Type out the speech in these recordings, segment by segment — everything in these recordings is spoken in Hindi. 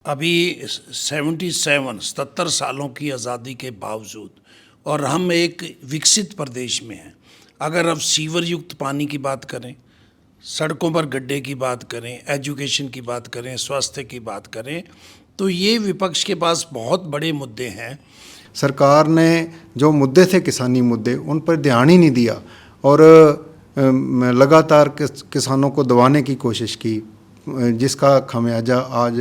अभी 77 सालों की आज़ादी के बावजूद और हम एक विकसित प्रदेश में हैं। अगर अब सीवर युक्त पानी की बात करें, सड़कों पर गड्ढे की बात करें, एजुकेशन की बात करें, स्वास्थ्य की बात करें, तो ये विपक्ष के पास बहुत बड़े मुद्दे हैं। सरकार ने जो मुद्दे थे किसानी मुद्दे, उन पर ध्यान ही नहीं दिया और लगातार किसानों को दबाने की कोशिश की, जिसका खामियाजा आज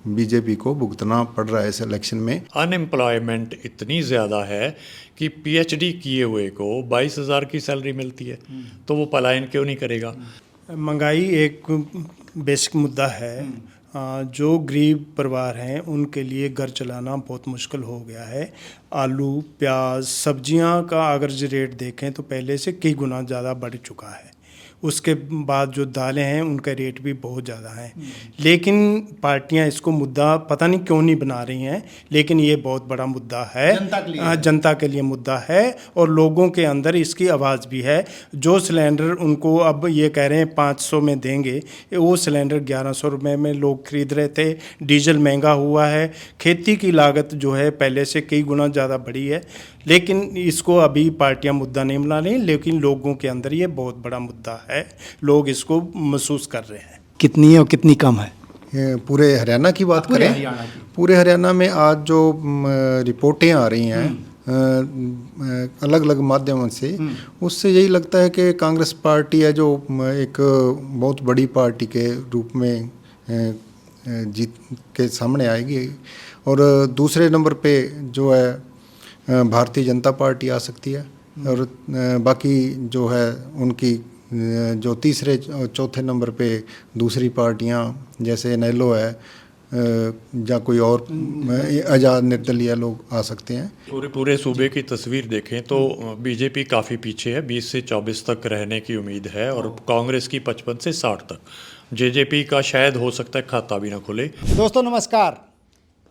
बीजेपी को भुगतना पड़ रहा है इस इलेक्शन में। अनएम्प्लॉयमेंट इतनी ज़्यादा है कि पीएचडी किए हुए को 22,000 की सैलरी मिलती है, तो वो पलायन क्यों नहीं करेगा। महंगाई एक बेसिक मुद्दा है। जो गरीब परिवार हैं उनके लिए घर चलाना बहुत मुश्किल हो गया है। आलू, प्याज, सब्जियां का अगर जो रेट देखें तो पहले से कई गुना ज़्यादा बढ़ चुका है। उसके बाद जो दालें हैं उनका रेट भी बहुत ज़्यादा है। लेकिन पार्टियां इसको मुद्दा पता नहीं क्यों नहीं बना रही हैं, लेकिन ये बहुत बड़ा मुद्दा है, जनता के लिए मुद्दा है और लोगों के अंदर इसकी आवाज़ भी है। जो सिलेंडर उनको अब ये कह रहे हैं 500 में देंगे, वो सिलेंडर 1100 रुपये में लोग खरीद रहे थे। डीजल महंगा हुआ है, खेती की लागत जो है पहले से कई गुना ज़्यादा बढ़ी है, लेकिन इसको अभी पार्टियां मुद्दा नहीं बना रही, लेकिन लोगों के अंदर ये बहुत बड़ा मुद्दा है। लोग इसको महसूस कर रहे हैं। कितनी है और कितनी कम है? पूरे हरियाणा की बात करें, पूरे हरियाणा में आज जो रिपोर्टें आ रही हैं अलग अलग माध्यमों से, उससे यही लगता है कि कांग्रेस पार्टी है जो एक बहुत बड़ी पार्टी के रूप में जीत के सामने आएगी, और दूसरे नंबर पे जो है भारतीय जनता पार्टी आ सकती है, और बाकी जो है उनकी जो तीसरे चौथे नंबर पे दूसरी पार्टियां जैसे नेलो है या कोई और आज़ाद निर्दलीय लोग आ सकते हैं। पूरे सूबे की तस्वीर देखें तो बीजेपी काफ़ी पीछे है, 20 से 24 तक रहने की उम्मीद है, और कांग्रेस की 55 से 60 तक। जेजेपी का शायद हो सकता है खाता भी ना खुले। दोस्तों नमस्कार।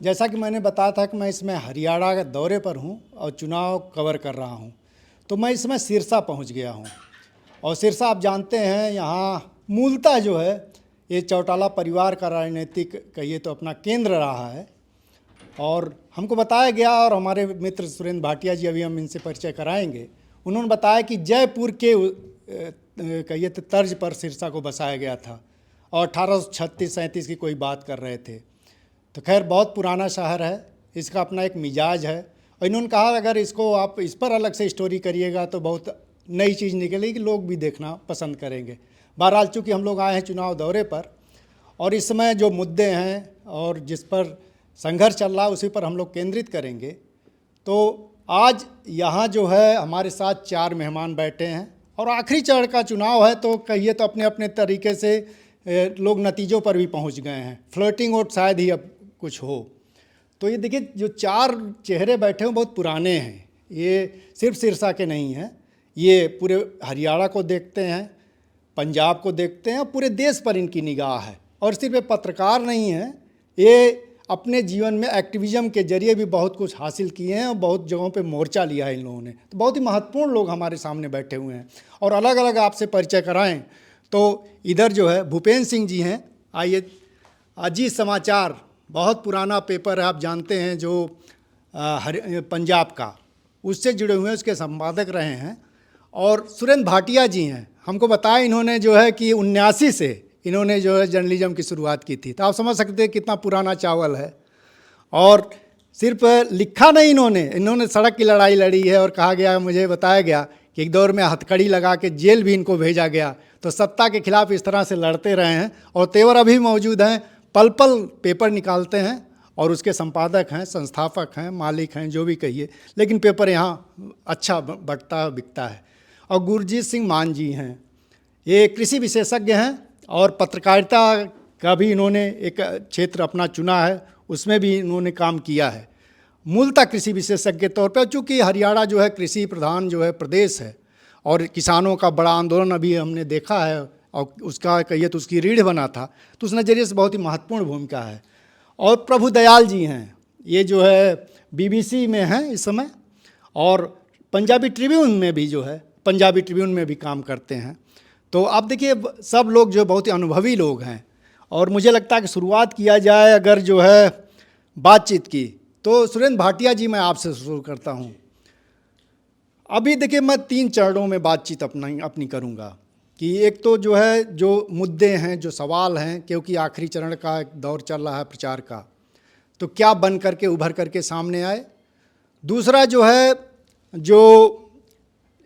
जैसा कि मैंने बताया था कि मैं इसमें हरियाणा के दौरे पर हूं और चुनाव कवर कर रहा हूं, तो मैं इसमें सिरसा पहुंच गया हूं। और सिरसा आप जानते हैं, यहाँ मूलतः जो है ये चौटाला परिवार का राजनीतिक कहिए तो अपना केंद्र रहा है। और हमको बताया गया, और हमारे मित्र सुरेंद्र भाटिया जी, अभी हम इनसे परिचय कराएंगे, उन्होंने बताया कि जयपुर के कहिए तो तर्ज पर सिरसा को बसाया गया था और 1836-37 की कोई बात कर रहे थे। तो खैर बहुत पुराना शहर है, इसका अपना एक मिजाज है, और इन्होंने कहा अगर इसको आप इस पर अलग से स्टोरी करिएगा तो बहुत नई चीज़ निकलेगी, लोग भी देखना पसंद करेंगे। बहरहाल चूँकि हम लोग आए हैं चुनाव दौरे पर, और इस समय जो मुद्दे हैं और जिस पर संघर्ष चल रहा है उसी पर हम लोग केंद्रित करेंगे। तो आज यहाँ जो है हमारे साथ 4 मेहमान बैठे हैं, और आखिरी चरण का चुनाव है, तो कहिए तो अपने अपने तरीके से लोग नतीजों पर भी पहुँच गए हैं। फ्लोटिंग वोट शायद ही अब कुछ हो। तो ये देखिए जो 4 चेहरे बैठे हैं बहुत पुराने हैं, ये सिर्फ सिरसा के नहीं हैं, ये पूरे हरियाणा को देखते हैं, पंजाब को देखते हैं, और पूरे देश पर इनकी निगाह है। और सिर्फ ये पत्रकार नहीं हैं, ये अपने जीवन में एक्टिविज़म के जरिए भी बहुत कुछ हासिल किए हैं और बहुत जगहों पे मोर्चा लिया है इन लोगों ने। तो बहुत ही महत्वपूर्ण लोग हमारे सामने बैठे हुए हैं, और अलग अलग आपसे परिचय कराएं तो इधर जो है भूपेंद्र सिंह जी हैं। आइए, अजीत समाचार बहुत पुराना पेपर है, आप जानते हैं, जो पंजाब का, उससे जुड़े हुए हैं, उसके संपादक रहे हैं। और सुरेंद्र भाटिया जी हैं, हमको बताया इन्होंने जो है कि 79 से इन्होंने जो है जर्नलिज्म की शुरुआत की थी। तो आप समझ सकते हैं कितना पुराना चावल है। और सिर्फ लिखा नहीं, इन्होंने सड़क की लड़ाई लड़ी है, और कहा गया, मुझे बताया गया कि एक दौर में हथकड़ी लगा के जेल भी इनको भेजा गया। तो सत्ता के खिलाफ इस तरह से लड़ते रहे हैं, और तेवर अभी मौजूद हैं। पल पल पेपर निकालते हैं, और उसके संपादक हैं, संस्थापक हैं, मालिक हैं, जो भी कहिए, लेकिन पेपर यहाँ अच्छा बटता बिकता है। और गुरजीत सिंह मान जी हैं, ये कृषि विशेषज्ञ हैं, और पत्रकारिता का भी इन्होंने एक क्षेत्र अपना चुना है, उसमें भी इन्होंने काम किया है, मूलतः कृषि विशेषज्ञ के तौर पर। चूँकि हरियाणा जो है कृषि प्रधान जो है प्रदेश है, और किसानों का बड़ा आंदोलन अभी हमने देखा है, और उसका कहिए तो उसकी रीढ़ बना था, तो उस नज़रिए से बहुत ही महत्वपूर्ण भूमिका है। और प्रभु दयाल जी हैं, ये जो है BBC में हैं इस समय, और पंजाबी ट्रिब्यून में भी जो है, पंजाबी ट्रिब्यून में भी काम करते हैं। तो आप देखिए सब लोग जो बहुत ही अनुभवी लोग हैं, और मुझे लगता है कि शुरुआत किया जाए अगर जो है बातचीत की, तो सुरेंद्र भाटिया जी मैं आपसे शुरू करता हूँ। अभी देखिए मैं 3 चरणों में बातचीत अपनी करूँगा कि एक तो जो है जो मुद्दे हैं, जो सवाल हैं, क्योंकि आखिरी चरण का एक दौर चल रहा है प्रचार का, तो क्या बन करके उभर करके सामने आए। दूसरा जो है जो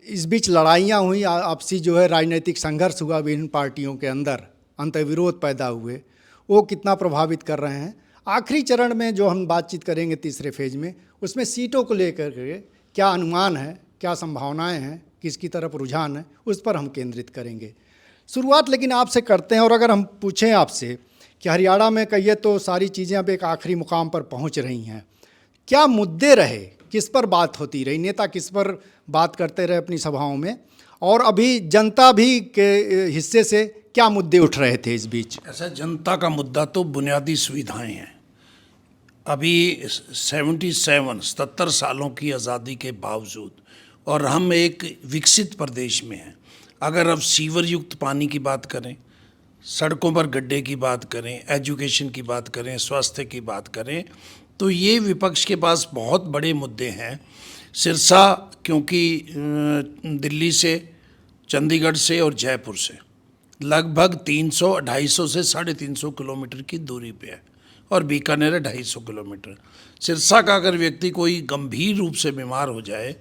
इस बीच लड़ाइयाँ हुई, आपसी जो है राजनीतिक संघर्ष हुआ विभिन्न पार्टियों के अंदर, अंतर्विरोध पैदा हुए, वो कितना प्रभावित कर रहे हैं। आखिरी चरण में जो हम बातचीत करेंगे तीसरे फेज में, उसमें सीटों को लेकर के क्या अनुमान है, क्या संभावनाएं हैं, किसकी तरफ रुझान है, उस पर हम केंद्रित करेंगे। शुरुआत लेकिन आपसे करते हैं, और अगर हम पूछें आपसे कि हरियाणा में कहिए तो सारी चीज़ें अब एक आखिरी मुकाम पर पहुंच रही हैं, क्या मुद्दे रहे, किस पर बात होती रही, नेता किस पर बात करते रहे अपनी सभाओं में, और अभी जनता भी के हिस्से से क्या मुद्दे उठ रहे थे इस बीच? ऐसा जनता का मुद्दा तो बुनियादी सुविधाएं हैं। अभी 77 सालों की आज़ादी के बावजूद, और हम एक विकसित प्रदेश में हैं, अगर अब सीवर युक्त पानी की बात करें, सड़कों पर गड्ढे की बात करें, एजुकेशन की बात करें, स्वास्थ्य की बात करें, तो ये विपक्ष के पास बहुत बड़े मुद्दे हैं। सिरसा क्योंकि दिल्ली से, चंडीगढ़ से और जयपुर से लगभग 300-250 से 350 किलोमीटर की दूरी पे है, और बीकानेर 250 किलोमीटर। सिरसा का अगर व्यक्ति कोई गंभीर रूप से बीमार हो जाए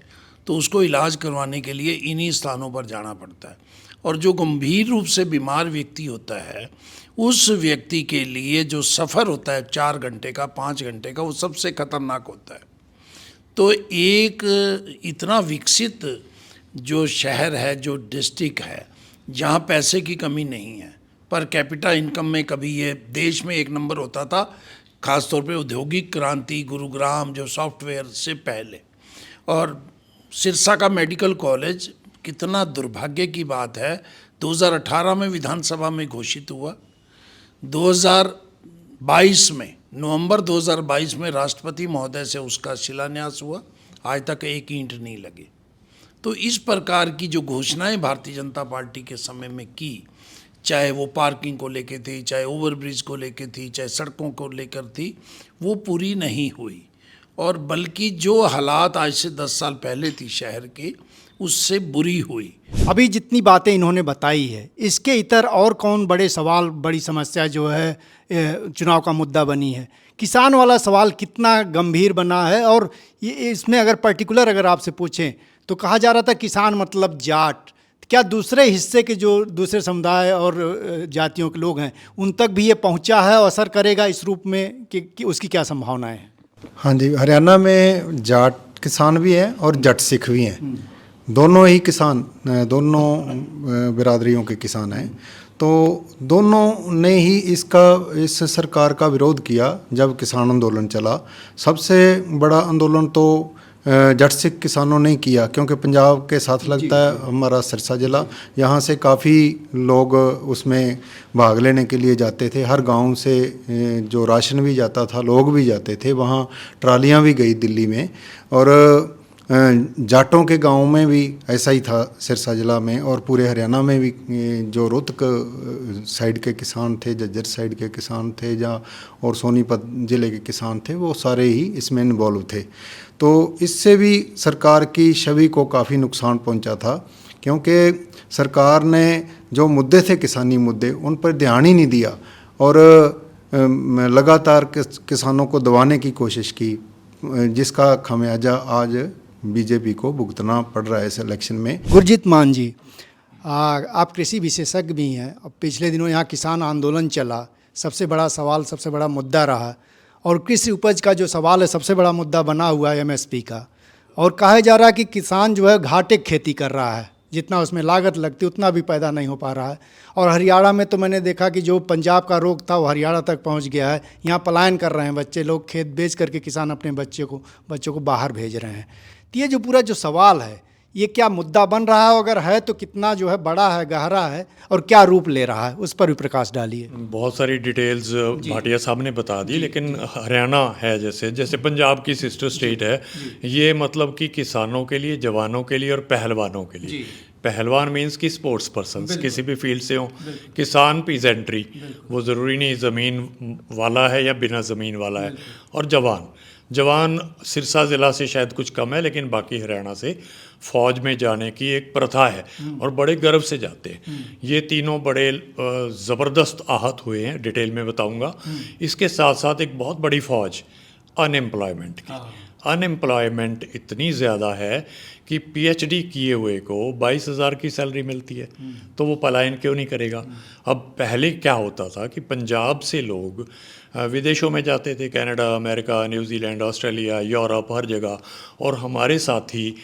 तो उसको इलाज करवाने के लिए इन्हीं स्थानों पर जाना पड़ता है, और जो गंभीर रूप से बीमार व्यक्ति होता है उस व्यक्ति के लिए जो सफ़र होता है 4 घंटे का, 5 घंटे का, वो सबसे खतरनाक होता है। तो एक इतना विकसित जो शहर है, जो डिस्ट्रिक्ट है, जहाँ पैसे की कमी नहीं है, पर कैपिटा इनकम में कभी ये देश में 1 नंबर होता था, ख़ासतौर पे औद्योगिक क्रांति गुरुग्राम जो सॉफ्टवेयर से पहले। और सिरसा का मेडिकल कॉलेज, कितना दुर्भाग्य की बात है, 2018 में विधानसभा में घोषित हुआ, 2022 में, नवंबर 2022 में राष्ट्रपति महोदय से उसका शिलान्यास हुआ, आज तक एक ईंट नहीं लगी। तो इस प्रकार की जो घोषणाएं भारतीय जनता पार्टी के समय में की, चाहे वो पार्किंग को लेके थी, चाहे ओवरब्रिज को लेके थी, चाहे सड़कों को लेकर थी, वो पूरी नहीं हुई, और बल्कि जो हालात आज से 10 साल पहले थी शहर की, उससे बुरी हुई। अभी जितनी बातें इन्होंने बताई है, इसके इतर और कौन बड़े सवाल, बड़ी समस्या जो है चुनाव का मुद्दा बनी है? किसान वाला सवाल कितना गंभीर बना है, और ये इसमें अगर पर्टिकुलर अगर आपसे पूछें तो कहा जा रहा था किसान मतलब जाट, क्या दूसरे हिस्से के जो दूसरे समुदाय और जातियों के लोग हैं उन तक भी ये पहुंचा है और असर करेगा इस रूप में कि उसकी क्या संभावनाएं हैं? हाँ जी, हरियाणा में जाट किसान भी हैं और जट सिख भी हैं, दोनों ही किसान, दोनों बिरादरियों के किसान हैं। तो दोनों ने ही इस सरकार का विरोध किया जब किसान आंदोलन चला। सबसे बड़ा आंदोलन तो जट सिख किसानों ने किया, क्योंकि पंजाब के साथ लगता है हमारा सिरसा ज़िला, यहाँ से काफ़ी लोग उसमें भाग लेने के लिए जाते थे। हर गांव से जो राशन भी जाता था, लोग भी जाते थे, वहाँ ट्रालियाँ भी गई दिल्ली में, और जाटों के गांव में भी ऐसा ही था सिरसा ज़िला में, और पूरे हरियाणा में भी जो रोहतक साइड के किसान थे, झज्जर साइड के किसान थे, जहाँ और सोनीपत ज़िले के किसान थे, वो सारे ही इसमें इन्वॉल्व थे। तो इससे भी सरकार की छवि को काफ़ी नुकसान पहुंचा था, क्योंकि सरकार ने जो मुद्दे थे, किसानी मुद्दे, उन पर ध्यान ही नहीं दिया, और लगातार किसानों को दबाने की कोशिश की, जिसका खामियाजा आज बीजेपी को भुगतना पड़ रहा है इस इलेक्शन में। गुरजीत मान जी, आप कृषि विशेषज्ञ भी हैं। अब पिछले दिनों यहाँ किसान आंदोलन चला, सबसे बड़ा सवाल, सबसे बड़ा मुद्दा रहा, और कृषि उपज का जो सवाल है सबसे बड़ा मुद्दा बना हुआ है एमएसपी का, और कहा जा रहा है कि किसान जो है घाटे खेती कर रहा है, जितना उसमें लागत लगती उतना भी पैदा नहीं हो पा रहा है। और हरियाणा में तो मैंने देखा कि जो पंजाब का रोग था वो हरियाणा तक पहुंच गया है। यहाँ पलायन कर रहे हैं बच्चे लोग, खेत बेच करके किसान अपने बच्चों को बाहर भेज रहे हैं। तो ये जो पूरा जो सवाल है, ये क्या मुद्दा बन रहा है, अगर है तो कितना जो है बड़ा है, गहरा है, और क्या रूप ले रहा है, उस पर भी प्रकाश डालिए। बहुत सारी डिटेल्स भाटिया साहब ने बता दी, लेकिन हरियाणा है जैसे पंजाब की सिस्टर स्टेट है, ये मतलब कि किसानों के लिए, जवानों के लिए और पहलवानों के लिए, पहलवान मीन्स की स्पोर्ट्स पर्सन किसी भी फील्ड से हो, किसान पीजेंट्री, वो ज़रूरी नहीं ज़मीन वाला है या बिना ज़मीन वाला है, और जवान सिरसा ज़िला से शायद कुछ कम है, लेकिन बाकी हरियाणा से फ़ौज में जाने की एक प्रथा है और बड़े गर्व से जाते हैं। ये तीनों बड़े ज़बरदस्त आहत हुए हैं, डिटेल में बताऊंगा। इसके साथ साथ एक बहुत बड़ी फ़ौज अनएम्प्लॉयमेंट की, अनएम्प्लॉयमेंट इतनी ज़्यादा है कि पीएचडी किए हुए को 22,000 की सैलरी मिलती है, तो वो पलायन क्यों नहीं करेगा। अब पहले क्या होता था कि पंजाब से लोग विदेशों में जाते थे, Canada, America, New Zealand, Australia, Europe, हर जगह, और हमारे साथी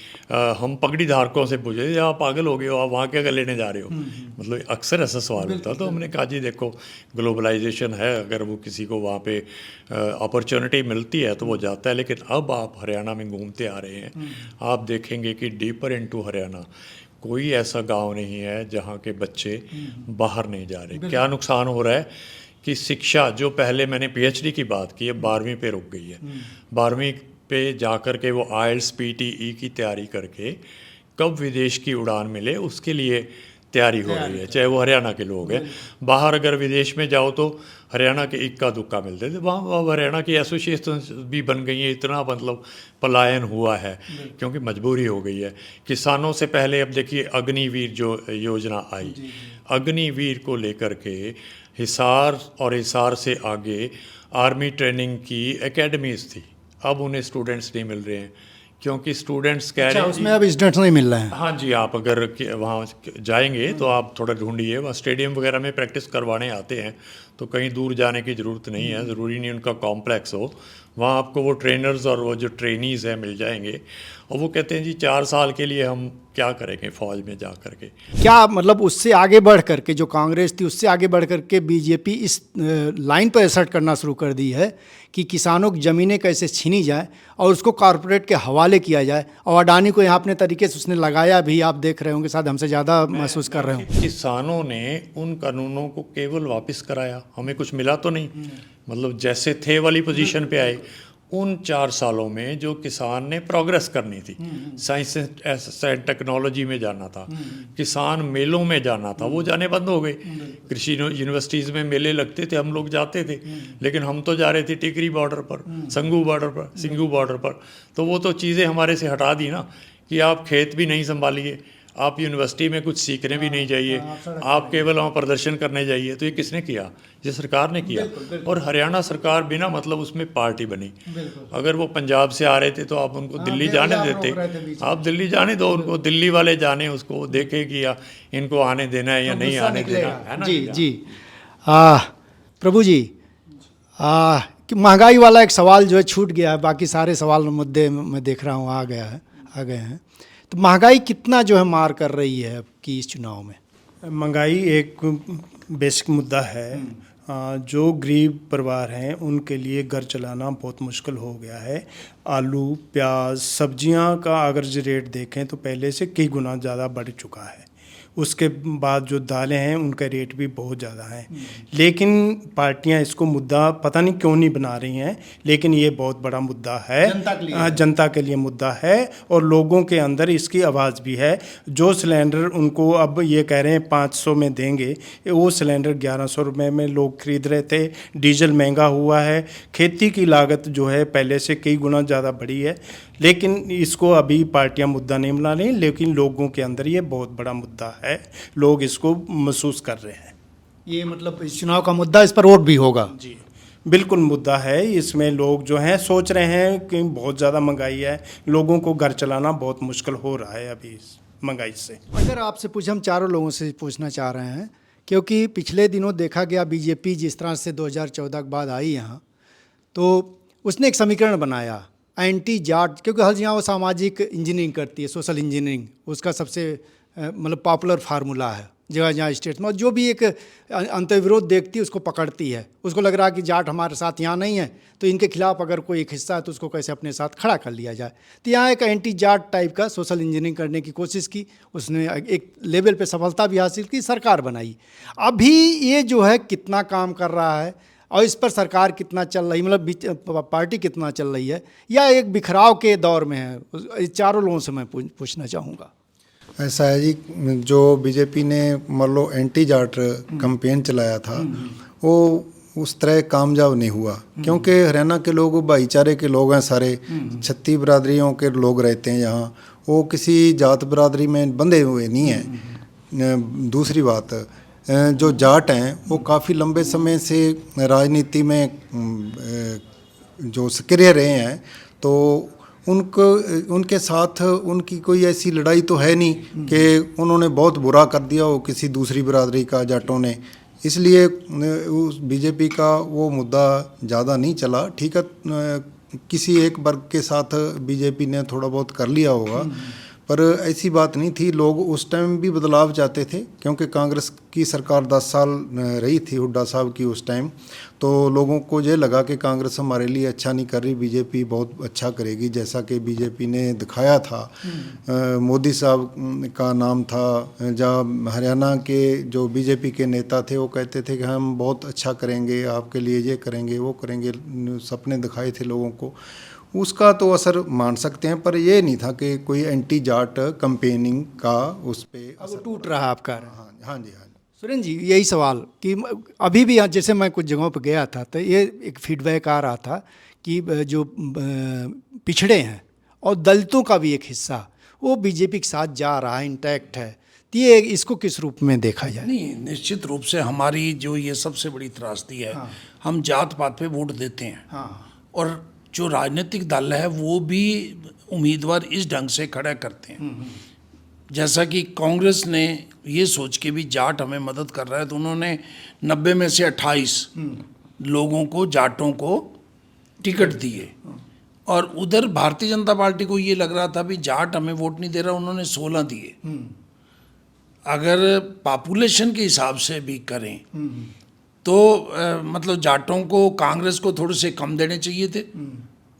हम पगड़ी धारकों से पूछे थे, आप पागल हो गए हो, आप वहाँ क्या लेने जा रहे हो। मतलब अक्सर ऐसा सवाल होता, तो हमने कहा जी देखो ग्लोबलाइजेशन है, अगर वो किसी को वहाँ पे अपॉर्चुनिटी मिलती है तो वो जाता है। लेकिन अब आप हरियाणा में घूमते आ रहे हैं, आप देखेंगे कि डीपर इनटू हरियाणा कोई ऐसा गांव नहीं है जहाँ के बच्चे बाहर नहीं जा रहे। क्या नुकसान हो रहा है कि शिक्षा, जो पहले मैंने पीएचडी की बात की है, 12वीं पे रुक गई है। 12वीं पे जाकर के वो आइल्स पीटीई की तैयारी करके कब विदेश की उड़ान मिले उसके लिए तैयारी हो रही है, चाहे वो हरियाणा के लोग हैं। बाहर अगर विदेश में जाओ तो हरियाणा के इक्का दुक्का मिलते थे, वहाँ हरियाणा की एसोसिएशन भी बन गई है। इतना मतलब पलायन हुआ है क्योंकि मजबूरी हो गई है। किसानों से पहले अब देखिए अग्निवीर जो योजना आई, अग्निवीर को लेकर के हिसार और हिसार से आगे आर्मी ट्रेनिंग की एकेडमीज़ थी, अब उन्हें स्टूडेंट्स नहीं मिल रहे हैं क्योंकि स्टूडेंट्स कह रहे हैं उसमें अब स्टूडेंट्स नहीं मिल रहे हैं। हाँ जी, आप अगर वहाँ जाएंगे तो आप थोड़ा ढूंढिए, वहाँ स्टेडियम वगैरह में प्रैक्टिस करवाने आते हैं, तो कहीं दूर जाने की ज़रूरत नहीं है, ज़रूरी नहीं उनका कॉम्प्लेक्स हो। वहाँ आपको वो ट्रेनर्स और वो जो ट्रेनीज़ हैं मिल जाएंगे, और वो कहते हैं जी 4 साल के लिए हम क्या करेंगे फ़ौज में जा कर के। क्या मतलब उससे आगे बढ़ करके जो कांग्रेस थी उससे आगे बढ़ करके बीजेपी इस लाइन पर असर्ट करना शुरू कर दी है कि किसानों की ज़मीनें कैसे छीनी जाए और उसको कॉरपोरेट के हवाले किया जाए, और अडानी को यहाँ अपने तरीके से उसने लगाया भी, आप देख रहे होंगे, शायद हमसे ज़्यादा महसूस कर रहे हो। किसानों ने उन कानूनों को केवल वापस कराया, हमें कुछ मिला तो नहीं। मतलब जैसे थे वाली पोजीशन पे आए। उन 4 सालों में जो किसान ने प्रोग्रेस करनी थी, साइंस एंड टेक्नोलॉजी में जाना था, किसान मेलों में जाना था, वो जाने बंद हो गए। कृषि यूनिवर्सिटीज़ में मेले लगते थे, हम लोग जाते थे, लेकिन हम तो जा रहे थे टिकरी बॉर्डर पर, सिंघू बॉर्डर पर। तो वो तो चीज़ें हमारे से हटा दी ना कि आप खेत भी नहीं संभालिए, आप यूनिवर्सिटी में कुछ सीखने भी नहीं जाइए, आप केवल वहाँ प्रदर्शन करने जाइए। तो ये किसने किया? ये सरकार ने किया। और हरियाणा सरकार बिना मतलब उसमें पार्टी बनी। अगर वो पंजाब से आ रहे थे तो आप उनको दिल्ली जाने देते, आप दिल्ली जाने दो उनको, दिल्ली वाले जाने, उसको देखे कि इनको आने देना है या नहीं आने देना है ना। जी प्रभु जी, कि महंगाई वाला एक सवाल जो है छूट गया है, बाकी सारे सवाल मुद्दे मैं देख रहा हूँ आ गए हैं। तो महंगाई कितना जो है मार कर रही है कि इस चुनाव में? महंगाई एक बेसिक मुद्दा है। जो गरीब परिवार हैं उनके लिए घर चलाना बहुत मुश्किल हो गया है। आलू, प्याज, सब्जियां का अगर जो रेट देखें तो पहले से कई गुना ज़्यादा बढ़ चुका है। उसके बाद जो दालें हैं उनका रेट भी बहुत ज़्यादा है। लेकिन पार्टियां इसको मुद्दा पता नहीं क्यों नहीं बना रही हैं, लेकिन ये बहुत बड़ा मुद्दा है, जनता के लिए मुद्दा है, और लोगों के अंदर इसकी आवाज़ भी है। जो सिलेंडर उनको अब ये कह रहे हैं 500 में देंगे, वो सिलेंडर 1100 रुपये में लोग खरीद रहे थे। डीजल महंगा हुआ है, खेती की लागत जो है पहले से कई गुना ज़्यादा बढ़ी है, लेकिन इसको अभी पार्टियां मुद्दा नहीं बना रही, लेकिन लोगों के अंदर ये बहुत बड़ा मुद्दा है, लोग इसको महसूस कर रहे हैं। ये मतलब इस चुनाव का मुद्दा, इस पर वोट भी होगा? जी बिल्कुल मुद्दा है। इसमें लोग जो हैं सोच रहे हैं कि बहुत ज़्यादा महंगाई है, लोगों को घर चलाना बहुत मुश्किल हो रहा है अभी इस महंगाई से। अगर आपसे पूछे, हम चारों लोगों से पूछना चाह रहे हैं, क्योंकि पिछले दिनों देखा गया बीजेपी जिस तरह से 2014 के बाद आई यहाँ, तो उसने एक समीकरण बनाया एंटी जाट, क्योंकि हर जगह वो सामाजिक इंजीनियरिंग करती है, सोशल इंजीनियरिंग उसका सबसे मतलब पॉपुलर फार्मूला है जगह जहाँ स्टेट्स में। और जो भी एक अंतर्विरोध देखती है उसको पकड़ती है, उसको लग रहा है कि जाट हमारे साथ यहाँ नहीं है, तो इनके खिलाफ अगर कोई एक हिस्सा है तो उसको कैसे अपने साथ खड़ा कर लिया जाए। तो यहाँ एक एंटी जाट टाइप का सोशल इंजीनियरिंग करने की कोशिश की, उसने एक लेवल पे सफलता भी हासिल की, सरकार बनाई। अभी ये जो है कितना काम कर रहा है और इस पर सरकार कितना चल रही, मतलब पार्टी कितना चल रही है, या एक बिखराव के दौर में है? चारों लोगों से मैं पूछना चाहूँगा। ऐसा है जी, जो बीजेपी ने मान लो एंटी जाट कैंपेन चलाया था वो उस तरह कामयाब नहीं हुआ, क्योंकि हरियाणा के लोग भाईचारे के लोग हैं सारे, 36 बिरादरियों के लोग रहते हैं यहाँ, वो किसी जात बिरादरी में बंधे हुए नहीं हैं। दूसरी बात, जो जाट हैं वो काफ़ी लंबे समय से राजनीति में जो सक्रिय रहे हैं, तो उनको उनके साथ उनकी कोई ऐसी लड़ाई तो है नहीं कि उन्होंने बहुत बुरा कर दिया हो किसी दूसरी बिरादरी का जाटों ने, इसलिए उस बीजेपी का वो मुद्दा ज़्यादा नहीं चला। ठीक है, किसी एक वर्ग के साथ बीजेपी ने थोड़ा बहुत कर लिया होगा, पर ऐसी बात नहीं थी। लोग उस टाइम भी बदलाव चाहते थे, क्योंकि कांग्रेस की सरकार 10 साल रही थी हुड्डा साहब की उस टाइम, तो लोगों को ये लगा कि कांग्रेस हमारे लिए अच्छा नहीं कर रही, बीजेपी बहुत अच्छा करेगी, जैसा कि बीजेपी ने दिखाया था। मोदी साहब का नाम था, जब हरियाणा के जो बीजेपी के नेता थे वो कहते थे कि हम बहुत अच्छा करेंगे, आपके लिए ये करेंगे वो करेंगे, सपने दिखाए थे लोगों को, उसका तो असर मान सकते हैं, पर ये नहीं था कि कोई एंटी जाट कैंपेनिंग का उस पर अब वो टूट रहा आपका। हाँ हाँ जी, हाँ जी। सुरेंद्र जी, यही सवाल कि अभी भी जैसे मैं कुछ जगहों पर गया था तो ये एक फीडबैक आ रहा था कि जो पिछड़े हैं और दलितों का भी एक हिस्सा वो बीजेपी के साथ जा रहा है, इंटैक्ट है, तो ये इसको किस रूप में देखा जाए? नहीं, निश्चित रूप से हमारी जो ये सबसे बड़ी त्रासदी है, हम जात पात पे वोट देते हैं, और जो राजनीतिक दल है वो भी उम्मीदवार इस ढंग से खड़ा करते हैं। जैसा कि कांग्रेस ने ये सोच के भी जाट हमें मदद कर रहा है, तो उन्होंने 90 में से 28 लोगों को, जाटों को टिकट दिए, और उधर भारतीय जनता पार्टी को ये लग रहा था भी जाट हमें वोट नहीं दे रहा, उन्होंने 16 दिए। अगर पॉपुलेशन के हिसाब से भी करें तो मतलब जाटों को, कांग्रेस को थोड़े से कम देने चाहिए थे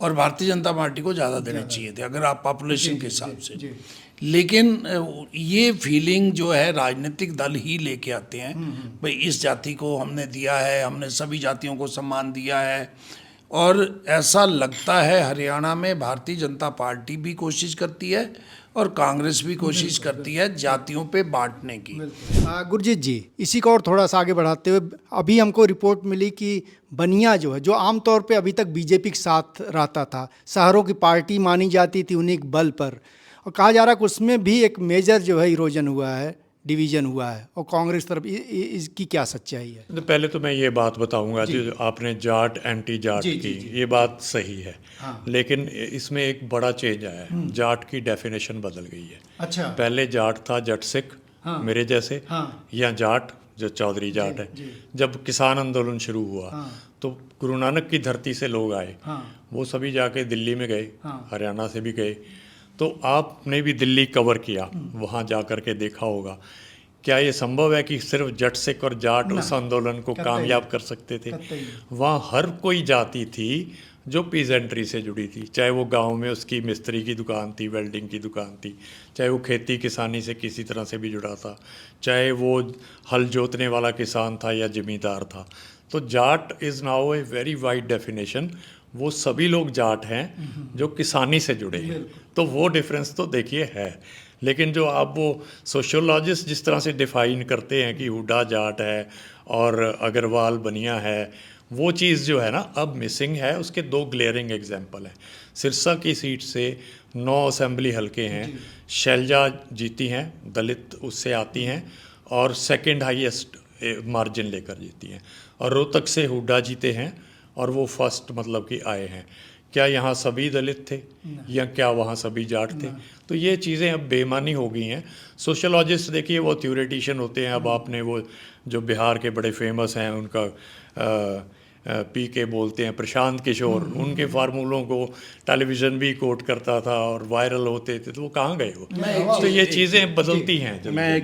और भारतीय जनता पार्टी को ज़्यादा देने चाहिए थे, अगर आप पॉपुलेशन के हिसाब से। लेकिन ये फीलिंग जो है राजनीतिक दल ही लेके आते हैं, भाई इस जाति को हमने दिया है, हमने सभी जातियों को सम्मान दिया है, और ऐसा लगता है हरियाणा में भारतीय जनता पार्टी भी कोशिश करती है और कांग्रेस भी कोशिश करती है जातियों पे बांटने की। गुरजीत जी, इसी को और थोड़ा सा आगे बढ़ाते हुए, अभी हमको रिपोर्ट मिली कि बनिया जो है, जो आमतौर पे अभी तक बीजेपी के साथ रहता था, शहरों की पार्टी मानी जाती थी उन्हीं के बल पर, और कहा जा रहा है कि उसमें भी एक मेजर जो है इरोजन हुआ है, डिवीजन हुआ है, और कांग्रेस तरफ इसकी क्या सच्चाई है? तो पहले तो मैं ये बात बताऊंगा जो आपने जाट एंटी जाट की, ये बात सही है। लेकिन इसमें एक बड़ा चेंज आया है, जाट की डेफिनेशन बदल गई है। अच्छा। पहले जाट था जट सिख, मेरे जैसे, या जाट जो चौधरी जाट है। जब किसान आंदोलन शुरू हुआ तो गुरु नानक की धरती से लोग आए, वो सभी जाके दिल्ली में गए, हरियाणा से भी गए, तो आपने भी दिल्ली कवर किया, वहाँ जा कर के देखा होगा। क्या ये संभव है कि सिर्फ जट सिख और जाट उस आंदोलन को कामयाब कर सकते थे? वहाँ हर कोई जाति थी जो पीजेंट्री से जुड़ी थी, चाहे वो गांव में उसकी मिस्त्री की दुकान थी, वेल्डिंग की दुकान थी, चाहे वो खेती किसानी से किसी तरह से भी जुड़ा था, चाहे वो हल जोतने वाला किसान था या जमींदार था। तो Jat is now a very wide definition, वो सभी लोग जाट हैं जो किसानी से जुड़े हैं। तो वो डिफरेंस तो देखिए है। लेकिन जो आप वो सोशियोलॉजिस्ट जिस तरह से डिफाइन करते हैं कि हुड्डा जाट है और अग्रवाल बनिया है, वो चीज़ जो है ना अब मिसिंग है। उसके 2 ग्लेयरिंग एग्जाम्पल हैं। सिरसा की सीट से 9 असेंबली हल्के हैं, शैलजा जीती हैं, दलित उससे आती हैं और सेकंड हाईएस्ट मार्जिन लेकर जीती हैं, और रोहतक से हुड्डा जीते हैं और वो फर्स्ट मतलब कि आए हैं। क्या यहाँ सभी दलित थे या क्या वहाँ सभी जाट थे? तो ये चीज़ें अब बेमानी हो गई हैं। सोशोलॉजिस्ट देखिए वो थ्योरेटिशियन होते हैं। अब आपने वो जो बिहार के बड़े फेमस हैं उनका पी के बोलते हैं, प्रशांत किशोर, उनके फार्मूलों को टेलीविज़न भी कोट करता था और वायरल होते थे, तो वो कहाँ गए वो? तो ये चीज़ें बदलती हैं। मैं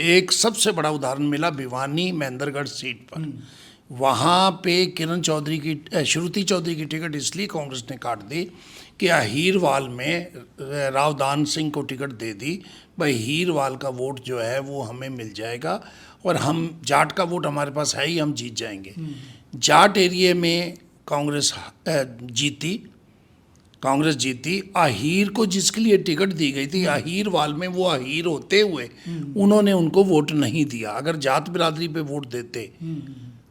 एक सबसे बड़ा उदाहरण मिला भिवानी महेंद्रगढ़ सीट पर। वहाँ पे किरण चौधरी की, श्रुति चौधरी की टिकट इसलिए कांग्रेस ने काट दी कि हीरवाल में रावदान सिंह को टिकट दे दी, भाई हीरवाल का वोट जो है वो हमें मिल जाएगा और हम जाट का वोट हमारे पास है ही, हम जीत जाएंगे। जाट एरिया में कांग्रेस जीती, कांग्रेस जीती। अहीर को जिसके लिए टिकट दी गई थी, अहीर वाल में वो अहीर होते हुए उन्होंने उनको वोट नहीं दिया। अगर जात बिरादरी पे वोट देते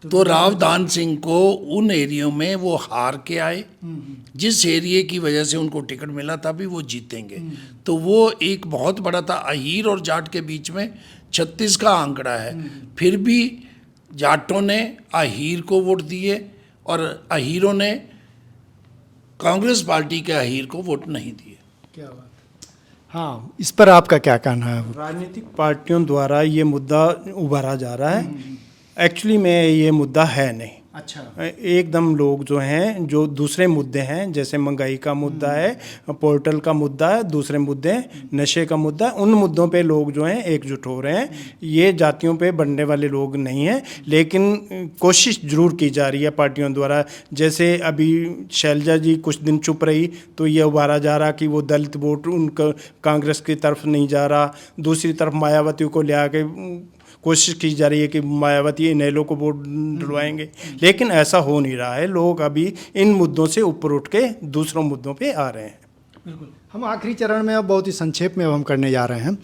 तो राव दान सिंह को उन एरियो में वो हार के आए, जिस एरिया की वजह से उनको टिकट मिला था भी वो जीतेंगे। तो वो एक बहुत बड़ा था। अहीर और जाट के बीच में 36 का आंकड़ा है, फिर भी जाटों ने अहीर को वोट दिए और अहीरों ने कांग्रेस पार्टी के अहीर को वोट नहीं दिए। क्या बात। हाँ, इस पर आपका क्या कहना है? राजनीतिक पार्टियों द्वारा ये मुद्दा उभारा जा रहा है। एक्चुअली में ये मुद्दा है नहीं। अच्छा। एकदम लोग जो हैं, जो दूसरे मुद्दे हैं, जैसे महंगाई का मुद्दा है, पोर्टल का मुद्दा है, दूसरे मुद्दे हैं, नशे का मुद्दा है, उन मुद्दों पे लोग जो हैं एकजुट हो रहे हैं। ये जातियों पे बढ़ने वाले लोग नहीं हैं, लेकिन कोशिश जरूर की जा रही है पार्टियों द्वारा। जैसे अभी शैलजा जी कुछ दिन चुप रही तो ये उभारा जा रहा कि वो दलित वोट उनका कांग्रेस की तरफ नहीं जा रहा। दूसरी तरफ मायावती को ले आके कोशिश की जा रही है कि मायावती इनेलो को वोट डलवाएंगे, लेकिन ऐसा हो नहीं रहा है। लोग अभी इन मुद्दों से ऊपर उठ के दूसरों मुद्दों पे आ रहे हैं। बिल्कुल। हम आखिरी चरण में अब बहुत ही संक्षेप में अब हम करने जा रहे हैं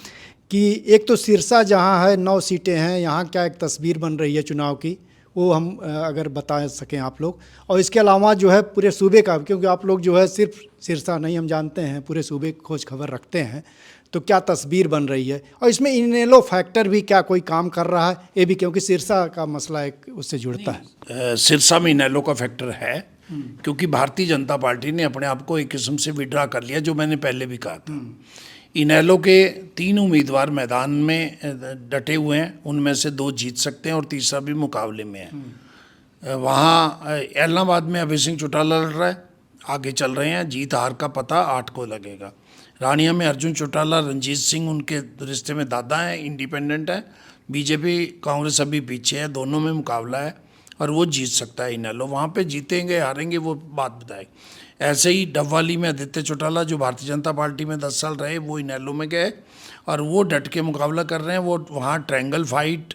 कि एक तो सिरसा जहां है 9 सीटें हैं, यहाँ क्या एक तस्वीर बन रही है चुनाव की, वो हम अगर बता सकें आप लोग। और इसके अलावा जो है पूरे सूबे का, क्योंकि आप लोग जो है सिर्फ सिरसा नहीं, हम जानते हैं पूरे सूबे की खोज खबर रखते हैं, तो क्या तस्वीर बन रही है। और इसमें इनेलो फैक्टर भी क्या कोई काम कर रहा है, ये भी, क्योंकि सिरसा का मसला एक उससे जुड़ता है। सिरसा में इनेलो का फैक्टर है, क्योंकि भारतीय जनता पार्टी ने अपने आप को एक किस्म से विड्रा कर लिया, जो मैंने पहले भी कहा था। इनेलो के 3 उम्मीदवार मैदान में डटे हुए हैं, उनमें से 2 जीत सकते हैं और तीसरा भी मुकाबले में है। वहाँ इलाहाबाद में अभय सिंह चौटाला लड़ रहा है, आगे चल रहे हैं, जीत हार का पता 8 को लगेगा। रानिया में अर्जुन चौटाला, रंजीत सिंह उनके रिश्ते में दादा हैं, इंडिपेंडेंट है। बीजेपी कांग्रेस अभी पीछे है, दोनों में मुकाबला है और वो जीत सकता है इनेलो। वहाँ पे जीतेंगे हारेंगे वो बात बताए। ऐसे ही डबवाली में आदित्य चौटाला, जो भारतीय जनता पार्टी में 10 साल रहे, वो इनेलो में गए और वो डट के मुकाबला कर रहे हैं। वो वहाँ ट्रायंगल फाइट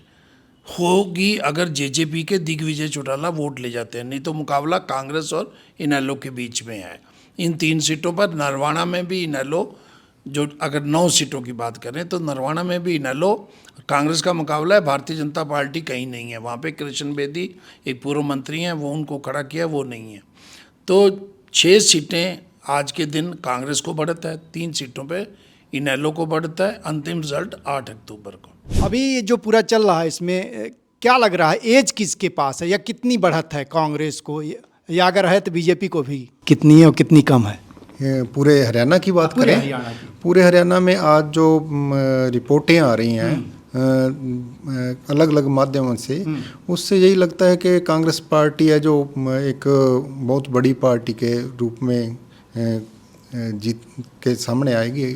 होगी अगर जेजेपी के दिग्विजय चौटाला वोट ले जाते हैं, नहीं तो मुकाबला कांग्रेस और इनेलो के बीच में है। इन 3 सीटों पर नरवाना में भी इनेलो, जो अगर 9 सीटों की बात करें तो नरवाना में भी इनेलो कांग्रेस का मुकाबला है। भारतीय जनता पार्टी कहीं नहीं है वहाँ पे। कृष्ण बेदी एक पूर्व मंत्री हैं, वो उनको खड़ा किया, वो नहीं है। तो 6 सीटें आज के दिन कांग्रेस को बढ़त है, 3 सीटों पे इनेलो को बढ़ता है। अंतिम रिजल्ट 8 अक्टूबर को। अभी ये जो पूरा चल रहा है, इसमें क्या लग रहा है, एज किसके पास है या कितनी बढ़त है कांग्रेस को, या अगर है तो बीजेपी को भी कितनी है और कितनी कम है? ये पूरे हरियाणा की बात करें, पूरे हरियाणा में आज जो रिपोर्टें आ रही हैं अलग अलग माध्यमों से, उससे यही लगता है कि कांग्रेस पार्टी है जो एक बहुत बड़ी पार्टी के रूप में जीत के सामने आएगी।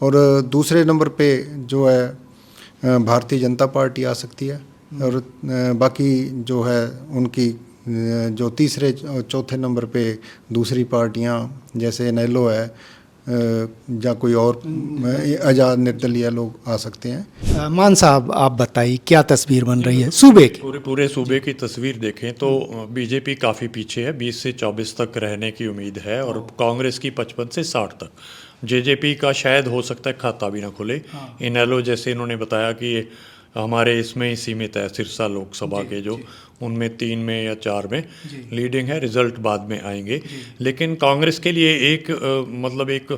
और दूसरे नंबर पे जो है भारतीय जनता पार्टी आ सकती है, और बाकी जो है उनकी जो तीसरे चौथे नंबर पे दूसरी पार्टियां जैसे इनेलो है या कोई और आज़ाद निर्दलीय लोग आ सकते हैं। मान साहब, आप बताइए क्या तस्वीर बन रही है सूबे की? पूरे सूबे की तस्वीर देखें तो बीजेपी काफ़ी पीछे है, 20 से 24 तक रहने की उम्मीद है और कांग्रेस की 55 से 60 तक। जेजेपी का शायद हो सकता है खाता भी ना खुले। इनेलो जैसे इन्होंने बताया कि हमारे इसमें ही सीमित है, सिरसा लोकसभा के जो उनमें 3 में या 4 में लीडिंग है, रिजल्ट बाद में आएंगे। लेकिन कांग्रेस के लिए एक मतलब एक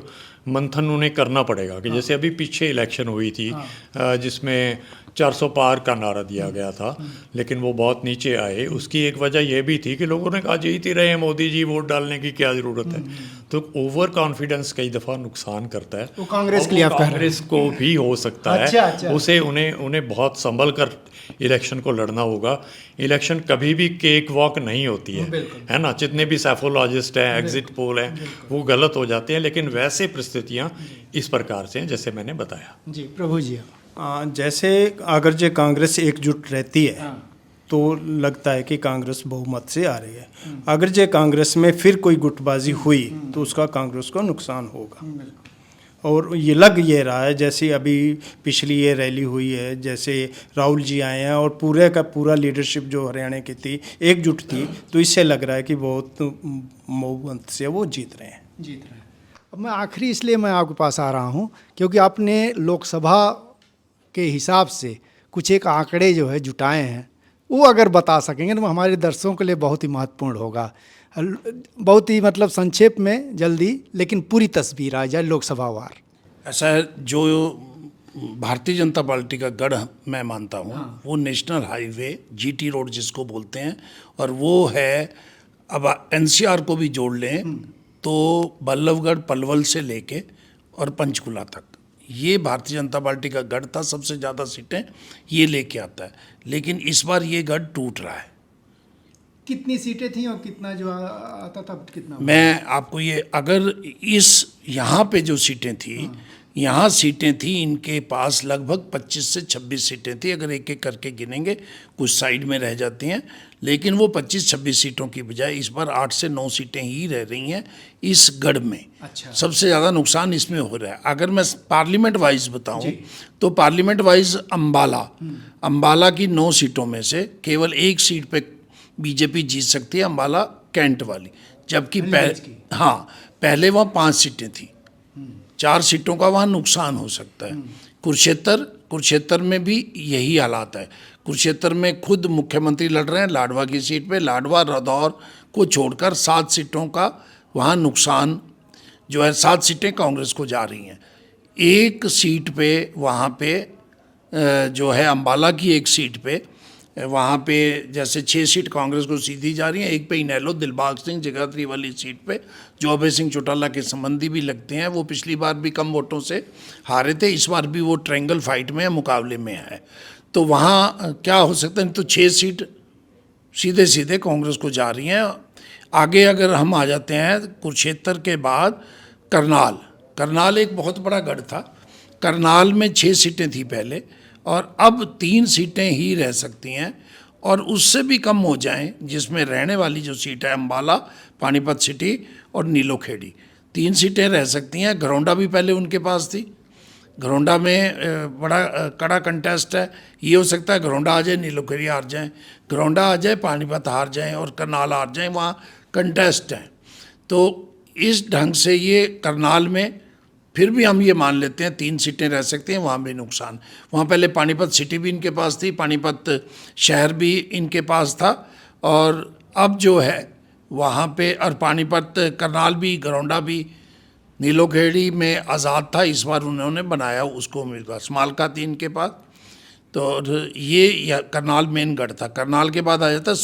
मंथन उन्हें करना पड़ेगा कि जैसे अभी पीछे इलेक्शन हुई थी जिसमें 400 पार का नारा दिया गया था, लेकिन वो बहुत नीचे आए। उसकी एक वजह यह भी थी कि लोगों ने कहा जीत ही रहे हैं मोदी जी, वोट डालने की क्या ज़रूरत है। तो ओवर कॉन्फिडेंस कई दफ़ा नुकसान करता है। तो कांग्रेस के लिए आप कह रहे हैं? कांग्रेस को भी हो सकता है। अच्छा। उसे उन्हें बहुत संभल कर इलेक्शन को लड़ना होगा। इलेक्शन कभी भी केक वॉक नहीं होती है ना। जितने भी सैफोलॉजिस्ट हैं, एग्जिट पोल हैं, वो गलत हो जाते हैं, लेकिन वैसे परिस्थितियाँ इस प्रकार से हैं जैसे मैंने बताया। जी प्रभु जी, जैसे अगर जो कांग्रेस एकजुट रहती है तो लगता है कि कांग्रेस बहुमत से आ रही है। अगर जो कांग्रेस में फिर कोई गुटबाजी हुई तो उसका कांग्रेस को नुकसान होगा। और ये लग ये रहा है, जैसे अभी पिछली ये रैली हुई है, जैसे राहुल जी आए हैं और पूरे का पूरा लीडरशिप जो हरियाणा की थी एकजुट थी, तो इससे लग रहा है कि बहुत बहुमत से वो जीत रहे हैं। जीत रहे हैं। अब मैं आखिरी इसलिए मैं आपके पास आ रहा हूँ क्योंकि आपने लोकसभा के हिसाब से कुछ एक आंकड़े जो है जुटाए हैं, वो अगर बता सकेंगे तो हमारे दर्शकों के लिए बहुत ही महत्वपूर्ण होगा। बहुत ही मतलब संक्षेप में जल्दी, लेकिन पूरी तस्वीर आ जाए लोकसभा वार। ऐसा है, जो भारतीय जनता पार्टी का गढ़ मैं मानता हूँ, वो नेशनल हाईवे जीटी रोड जिसको बोलते हैं, और वो है, अब एनसीआर को भी जोड़ लें तो बल्लभगढ़ पलवल से लेके और पंचकुला तक, ये भारतीय जनता पार्टी का गढ़ था, सबसे ज़्यादा सीटें ये लेके आता है। लेकिन इस बार ये गढ़ टूट रहा है। कितनी सीटें थी और कितना जो आता था कितना? मैं आपको ये, अगर इस यहाँ पे जो सीटें थी, यहाँ सीटें थी इनके पास लगभग 25 से 26 सीटें थी, अगर एक एक करके गिनेंगे, कुछ साइड में रह जाती हैं, लेकिन वो 25-26 सीटों की बजाय इस बार 8 से 9 सीटें ही रह रही हैं इस गढ़ में। अच्छा। सबसे ज़्यादा नुकसान इसमें हो रहा है। अगर मैं पार्लियामेंट वाइज बताऊं तो पार्लियामेंट वाइज अम्बाला की 9 सीटों में से केवल 1 सीट पे बीजेपी जीत सकती है, अम्बाला कैंट वाली, जबकि पहले वहाँ 5 सीटें थी, 4 सीटों का वहाँ नुकसान हो सकता है। कुरुक्षेत्र में भी यही हालात है। कुरुक्षेत्र में खुद मुख्यमंत्री लड़ रहे हैं लाडवा की सीट पे, लाडवा रदौर को छोड़कर 7 सीटों का वहाँ नुकसान जो है, 7 सीटें कांग्रेस को जा रही हैं। 1 सीट पे वहाँ पे जो है अम्बाला की 1 सीट पे, वहाँ पे जैसे 6 सीट कांग्रेस को सीधी जा रही हैं, 1 पे इनेलो दिलबाग सिंह जगाधरी वाली सीट पे जो अभय सिंह चौटाला के संबंधी भी लगते हैं, वो पिछली बार भी कम वोटों से हारे थे, इस बार भी वो ट्रायंगल फाइट में मुकाबले में है। तो वहाँ क्या हो सकता है, तो 6 सीट सीधे सीधे कांग्रेस को जा रही हैं। आगे अगर हम आ जाते हैं कुरुक्षेत्र के बाद करनाल एक बहुत बड़ा गढ़ था। करनाल में 6 सीटें थी पहले, और अब 3 सीटें ही रह सकती हैं, और उससे भी कम हो जाएं, जिसमें रहने वाली जो सीट है अम्बाला, पानीपत सिटी और नीलोखेड़ी, 3 सीटें रह सकती हैं। घरौंडा भी पहले उनके पास थी, घरौंडा में बड़ा कड़ा कंटेस्ट है। ये हो सकता है घरौंडा आ जाए, नीलोखेड़ी हार जाएं, घरौंडा आ जाए, पानीपत हार जाएं और करनाल हार जाएं, वहाँ कंटेस्ट है। तो इस ढंग से ये करनाल में फिर भी हम ये मान लेते हैं 3 सीटें रह सकती हैं, वहाँ भी नुकसान। वहाँ पहले पानीपत सिटी भी इनके पास थी, पानीपत शहर भी इनके पास था, और अब जो है वहाँ पे, और पानीपत करनाल भी, घरौंडा भी, नीलोखेड़ी में आज़ाद था, इस बार उन्होंने बनाया उसको उम्मीदवार, स्मालका थी इनके पास। तो ये करनाल मेन गढ़ था। करनाल के बाद आ जाता है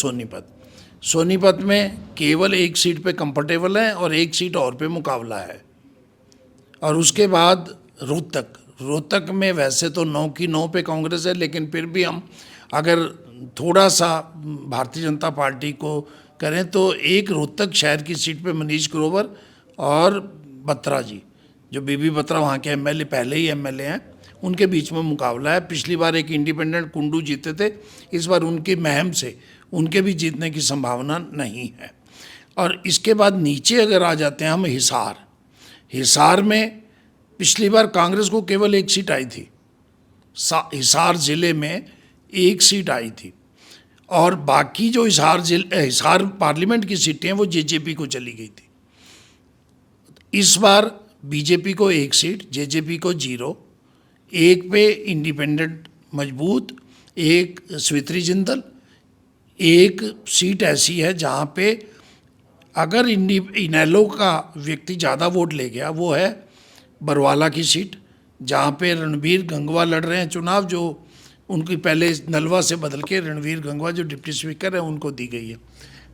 सोनीपत में केवल 1 सीट पे कंफर्टेबल है और 1 सीट और पे मुकाबला है। और उसके बाद रोहतक में वैसे तो 9 की 9 पे कांग्रेस है, लेकिन फिर भी हम अगर थोड़ा सा भारतीय जनता पार्टी को करें तो एक रोहतक शहर की सीट पे मनीष ग्रोवर और बत्रा जी, जो बीबी बत्रा वहाँ के एमएलए, पहले ही एमएलए हैं, उनके बीच में मुकाबला है। पिछली बार एक इंडिपेंडेंट कुंडू जीते थे, इस बार उनकी महम से उनके भी जीतने की संभावना नहीं है। और इसके बाद नीचे अगर आ जाते हैं हम, हिसार में पिछली बार कांग्रेस को केवल 1 सीट आई थी, हिसार ज़िले में 1 सीट आई थी, और बाकी जो हिसार पार्लियामेंट की सीटें हैं वो जेजेपी को चली गई थी। इस बार बीजेपी को 1 सीट, जेजेपी को 0, 1 पे इंडिपेंडेंट मजबूत, 1 स्वित्री जिंदल, 1 सीट ऐसी है जहाँ पे अगर इनेलो का व्यक्ति ज़्यादा वोट ले गया, वो है बरवाला की सीट, जहाँ पे रणवीर गंगवा लड़ रहे हैं चुनाव, जो उनकी पहले नलवा से बदल के रणवीर गंगवा जो डिप्टी स्पीकर है उनको दी गई है।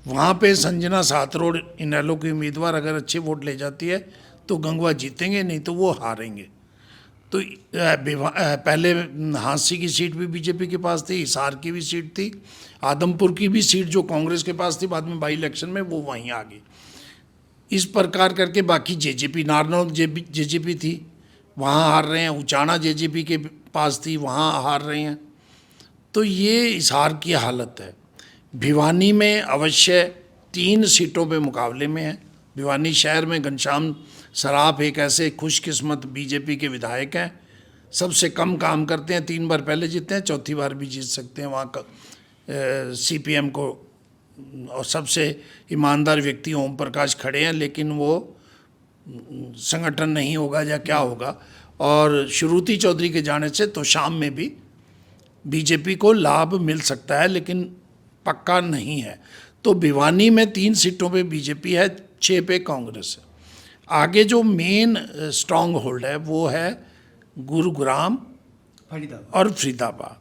वहाँ पे संजना सातरोड़ इनेलो की उम्मीदवार अगर अच्छे वोट ले जाती है तो गंगवा जीतेंगे, नहीं तो वो हारेंगे। तो पहले हांसी की सीट भी बीजेपी के पास थी, हिसार की भी सीट थी, आदमपुर की भी सीट जो कांग्रेस के पास थी, बाद में बाई इलेक्शन में वो वहीं आ गई। इस प्रकार करके बाकी जेजेपी, नारनौल जेजेपी थी, वहाँ हार रहे हैं, उचाना जेजेपी के पास थी, वहाँ हार रहे हैं। तो ये हिसार की हालत है। भिवानी में अवश्य 3 सीटों पे मुकाबले में है। भिवानी शहर में घनश्याम सराफ एक ऐसे खुशकिस्मत बीजेपी के विधायक हैं, सबसे कम काम करते हैं, 3 बार पहले जीते हैं, 4थी बार भी जीत सकते हैं। वहाँ का सीपीएम को और सबसे ईमानदार व्यक्ति ओम प्रकाश खड़े हैं, लेकिन वो संगठन नहीं होगा या क्या होगा। और श्रुति चौधरी के जाने से तो शाम में भी बीजेपी को लाभ मिल सकता है, लेकिन पक्का नहीं है। तो भिवानी में 3 सीटों पे बीजेपी है, 6 पे कांग्रेस है। आगे जो मेन स्ट्रांग होल्ड है वो है गुरुग्राम और फरीदाबाद।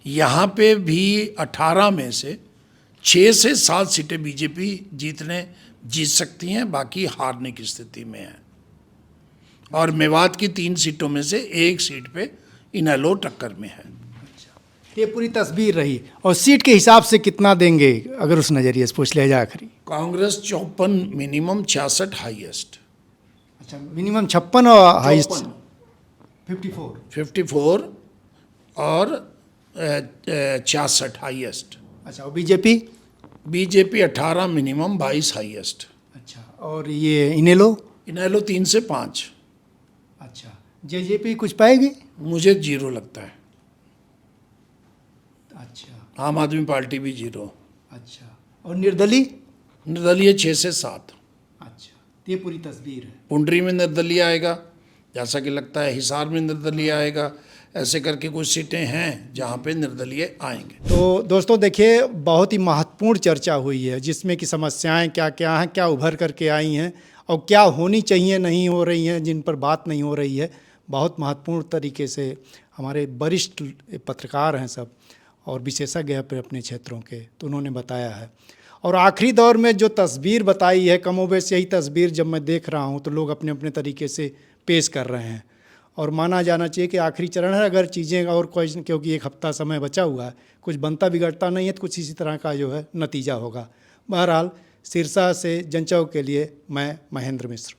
यहाँ पे भी 18 में से 6 से 7 सीटें बीजेपी जीत सकती हैं, बाकी हारने की स्थिति में है। और मेवात की 3 सीटों में से 1 सीट पे इनेलो टक्कर में है। ये पूरी तस्वीर रही। और सीट के हिसाब से कितना देंगे अगर उस नज़रिए से पूछ लिया जाए आखिरी? Congress 54 minimum, 66 highest. अच्छा, मिनिमम 56 और हाईएस्ट 54 और 66 हाईएस्ट। अच्छा, और बीजेपी? BJP 18 minimum, 22 highest. अच्छा, और ये इनेलो? इनेलो 3 से 5। अच्छा, जेजेपी कुछ पाएगी? मुझे 0 लगता है। अच्छा आम आदमी पार्टी भी 0। अच्छा, और निर्दलीय? निर्दलीय 6 से 7। अच्छा, ये पूरी तस्वीर है। पुंडरी में निर्दलीय आएगा, जैसा कि लगता है हिसार में निर्दलीय आएगा। ऐसे करके कुछ सीटें हैं जहाँ पे निर्दलीय आएंगे। तो दोस्तों देखिए, बहुत ही महत्वपूर्ण चर्चा हुई है जिसमें कि समस्याएं क्या क्या हैं, क्या उभर करके आई हैं और क्या होनी चाहिए नहीं हो रही हैं, जिन पर बात नहीं हो रही है। बहुत महत्वपूर्ण तरीके से हमारे वरिष्ठ पत्रकार हैं सब और विशेषज्ञ हैं अपने क्षेत्रों के, तो उन्होंने बताया है। और आखिरी दौर में जो तस्वीर बताई है, कमोबेश यही तस्वीर जब मैं देख रहा हूँ तो लोग अपने अपने तरीके से पेश कर रहे हैं। और माना जाना चाहिए कि आखिरी चरण है। अगर चीज़ें और कोई, क्योंकि 1 हफ्ता समय बचा हुआ है, कुछ बनता बिगड़ता नहीं है तो कुछ इसी तरह का जो है नतीजा होगा। बहरहाल, सिरसा से जनचौक के लिए मैं महेंद्र मिश्र।